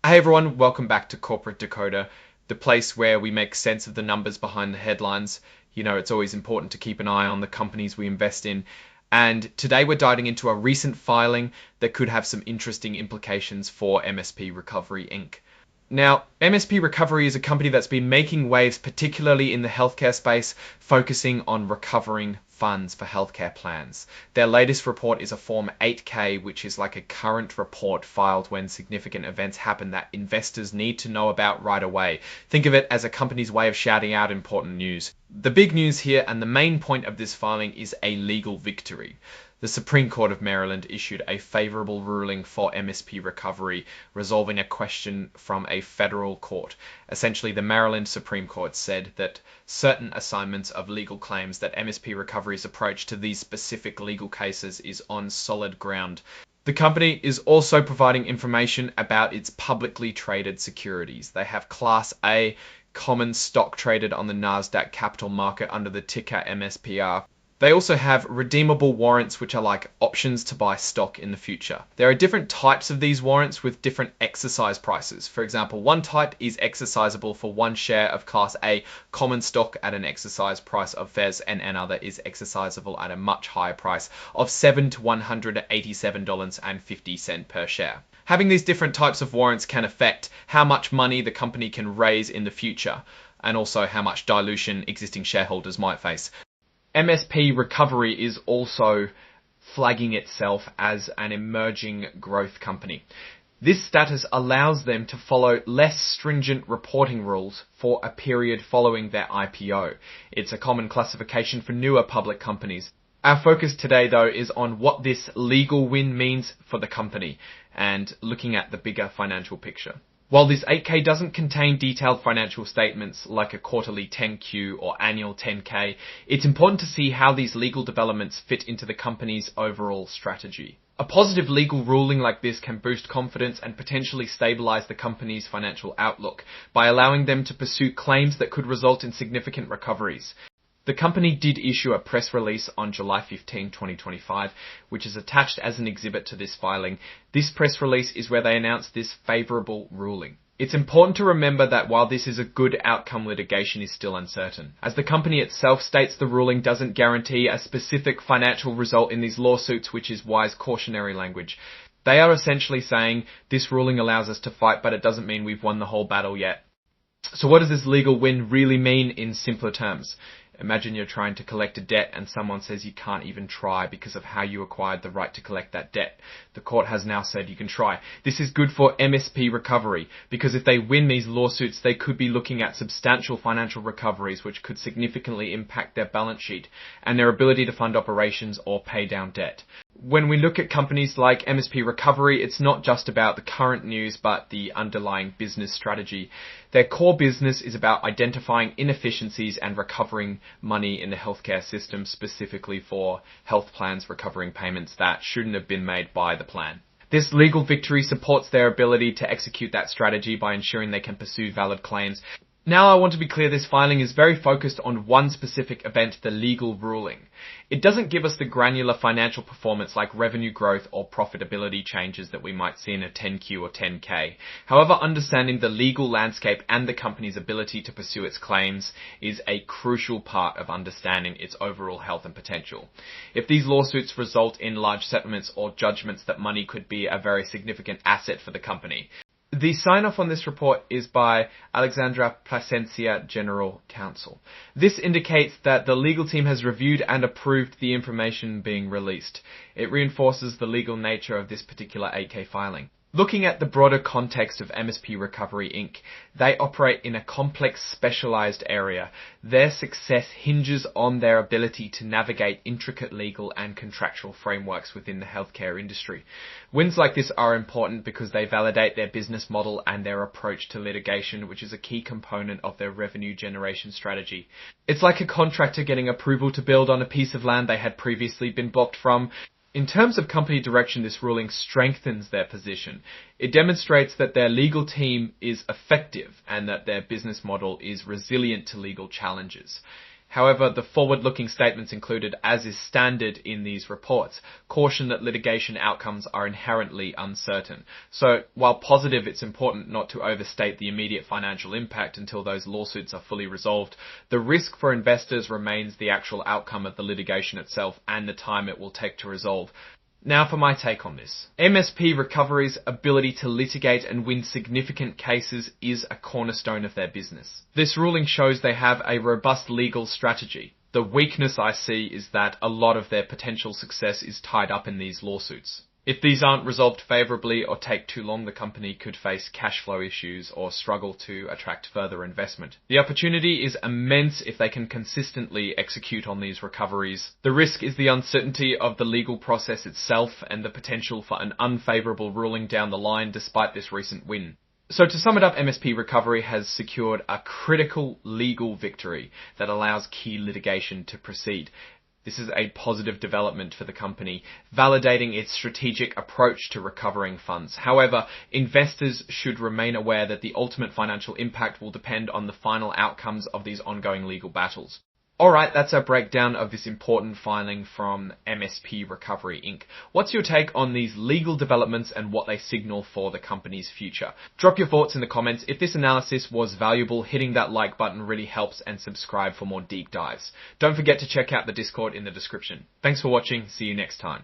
Hey everyone, welcome back to Corporate Decoder, the place where we make sense of the numbers behind the headlines. You know, it's always important to keep an eye on the companies we invest in. And today we're diving into a recent filing that could have some interesting implications for MSP Recovery Inc. Now, MSP Recovery is a company that's been making waves, particularly in the healthcare space, focusing on recovering funds for healthcare plans. Their latest report is a Form 8K, which is like a current report filed when significant events happen that investors need to know about right away. Think of it as a company's way of shouting out important news. The big news here and the main point of this filing is a legal victory. The Supreme Court of Maryland issued a favorable ruling for MSP Recovery, resolving a question from a federal court. Essentially, the Maryland Supreme Court said that certain assignments of legal claims that MSP Recovery's approach to these specific legal cases is on solid ground. The company is also providing information about its publicly traded securities. They have Class A common stock traded on the NASDAQ capital market under the ticker MSPR. They also have redeemable warrants, which are like options to buy stock in the future. There are different types of these warrants with different exercise prices. For example, one type is exercisable for one share of Class A common stock at an exercise price of FES, and another is exercisable at a much higher price of $7 to $187.50 per share. Having these different types of warrants can affect how much money the company can raise in the future, and also how much dilution existing shareholders might face. MSP Recovery is also flagging itself as an emerging growth company. This status allows them to follow less stringent reporting rules for a period following their IPO. It's a common classification for newer public companies. Our focus today, though, is on what this legal win means for the company and looking at the bigger financial picture. While this 8K doesn't contain detailed financial statements like a quarterly 10Q or annual 10K, it's important to see how these legal developments fit into the company's overall strategy. A positive legal ruling like this can boost confidence and potentially stabilize the company's financial outlook by allowing them to pursue claims that could result in significant recoveries. The company did issue a press release on July 15, 2025, which is attached as an exhibit to this filing. This press release is where they announced this favorable ruling. It's important to remember that while this is a good outcome, litigation is still uncertain. As the company itself states, the ruling doesn't guarantee a specific financial result in these lawsuits, which is wise cautionary language. They are essentially saying this ruling allows us to fight, but it doesn't mean we've won the whole battle yet. So what does this legal win really mean in simpler terms? Imagine you're trying to collect a debt and someone says you can't even try because of how you acquired the right to collect that debt. The court has now said you can try. This is good for MSP Recovery because if they win these lawsuits, they could be looking at substantial financial recoveries which could significantly impact their balance sheet and their ability to fund operations or pay down debt. When we look at companies like MSP Recovery, it's not just about the current news, but the underlying business strategy. Their core business is about identifying inefficiencies and recovering money in the healthcare system, specifically for health plans recovering payments that shouldn't have been made by the plan. This legal victory supports their ability to execute that strategy by ensuring they can pursue valid claims. Now I want to be clear, this filing is very focused on one specific event, the legal ruling. It doesn't give us the granular financial performance like revenue growth or profitability changes that we might see in a 10Q or 10K. However, understanding the legal landscape and the company's ability to pursue its claims is a crucial part of understanding its overall health and potential. If these lawsuits result in large settlements or judgments, that money could be a very significant asset for the company. The sign-off on this report is by Alexandra Plasencia, General Counsel. This indicates that the legal team has reviewed and approved the information being released. It reinforces the legal nature of this particular 8K filing. Looking at the broader context of MSP Recovery Inc., they operate in a complex, specialized area. Their success hinges on their ability to navigate intricate legal and contractual frameworks within the healthcare industry. Wins like this are important because they validate their business model and their approach to litigation, which is a key component of their revenue generation strategy. It's like a contractor getting approval to build on a piece of land they had previously been blocked from. In terms of company direction, this ruling strengthens their position. It demonstrates that their legal team is effective and that their business model is resilient to legal challenges. However, the forward-looking statements included, as is standard in these reports, caution that litigation outcomes are inherently uncertain. So, while positive, it's important not to overstate the immediate financial impact until those lawsuits are fully resolved. The risk for investors remains the actual outcome of the litigation itself and the time it will take to resolve. Now for my take on this. MSP Recovery's ability to litigate and win significant cases is a cornerstone of their business. This ruling shows they have a robust legal strategy. The weakness I see is that a lot of their potential success is tied up in these lawsuits. If these aren't resolved favourably or take too long, the company could face cash flow issues or struggle to attract further investment. The opportunity is immense if they can consistently execute on these recoveries. The risk is the uncertainty of the legal process itself and the potential for an unfavourable ruling down the line despite this recent win. So to sum it up, MSP Recovery has secured a critical legal victory that allows key litigation to proceed. This is a positive development for the company, validating its strategic approach to recovering funds. However, investors should remain aware that the ultimate financial impact will depend on the final outcomes of these ongoing legal battles. Alright, that's our breakdown of this important filing from MSP Recovery Inc. What's your take on these legal developments and what they signal for the company's future? Drop your thoughts in the comments. If this analysis was valuable, hitting that like button really helps, and subscribe for more deep dives. Don't forget to check out the Discord in the description. Thanks for watching. See you next time.